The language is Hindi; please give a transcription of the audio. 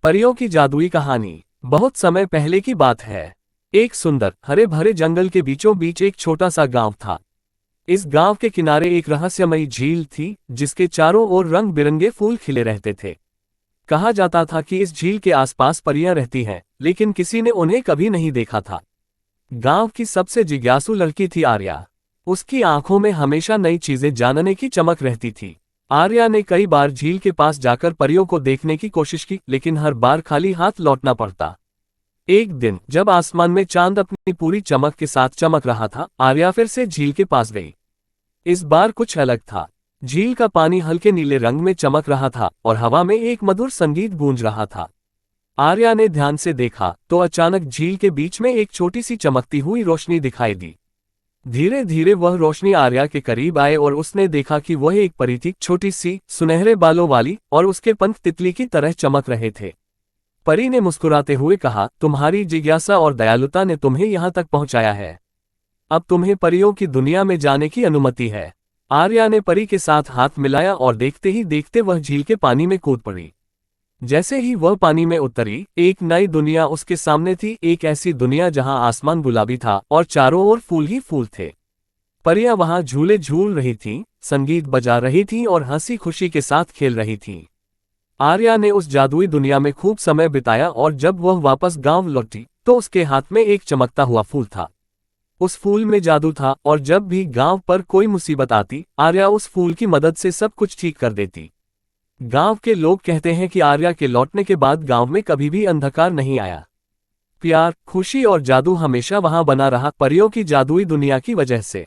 परियों की जादुई कहानी। बहुत समय पहले की बात है। एक सुंदर हरे भरे जंगल के बीचों बीच एक छोटा सा गांव था। इस गांव के किनारे एक रहस्यमयी झील थी, जिसके चारों ओर रंग बिरंगे फूल खिले रहते थे। कहा जाता था कि इस झील के आसपास परियां रहती हैं, लेकिन किसी ने उन्हें कभी नहीं देखा था। गांव की सबसे जिज्ञासु लड़की थी आर्या। उसकी आंखों में हमेशा नई चीजें जानने की चमक रहती थी। आर्या ने कई बार झील के पास जाकर परियों को देखने की कोशिश की, लेकिन हर बार खाली हाथ लौटना पड़ता। एक दिन जब आसमान में चांद अपनी पूरी चमक के साथ चमक रहा था, आर्या फिर से झील के पास गई। इस बार कुछ अलग था। झील का पानी हल्के नीले रंग में चमक रहा था और हवा में एक मधुर संगीत गूंज रहा था। आर्या ने ध्यान से देखा तो अचानक झील के बीच में एक छोटी सी चमकती हुई रोशनी दिखाई दी। धीरे धीरे वह रोशनी आर्या के करीब आए और उसने देखा कि वह एक परी थी, छोटी सी, सुनहरे बालों वाली, और उसके पंख तितली की तरह चमक रहे थे। परी ने मुस्कुराते हुए कहा, तुम्हारी जिज्ञासा और दयालुता ने तुम्हें यहाँ तक पहुँचाया है। अब तुम्हें परियों की दुनिया में जाने की अनुमति है। आर्या ने परी के साथ हाथ मिलाया और देखते ही देखते वह झील के पानी में कूद पड़ी। जैसे ही वह पानी में उतरी, एक नई दुनिया उसके सामने थी। एक ऐसी दुनिया जहां आसमान गुलाबी था और चारों ओर फूल ही फूल थे। परियां वहां झूले झूल रही थीं, संगीत बजा रही थीं और हंसी खुशी के साथ खेल रही थीं। आर्या ने उस जादुई दुनिया में खूब समय बिताया और जब वह वापस गांव लौटी तो उसके हाथ में एक चमकता हुआ फूल था। उस फूल में जादू था और जब भी गांव पर कोई मुसीबत आती, आर्या उस फूल की मदद से सब कुछ ठीक कर देती। गांव के लोग कहते हैं कि आर्या के लौटने के बाद गांव में कभी भी अंधकार नहीं आया। प्यार, खुशी और जादू हमेशा वहां बना रहा, परियों की जादुई दुनिया की वजह से।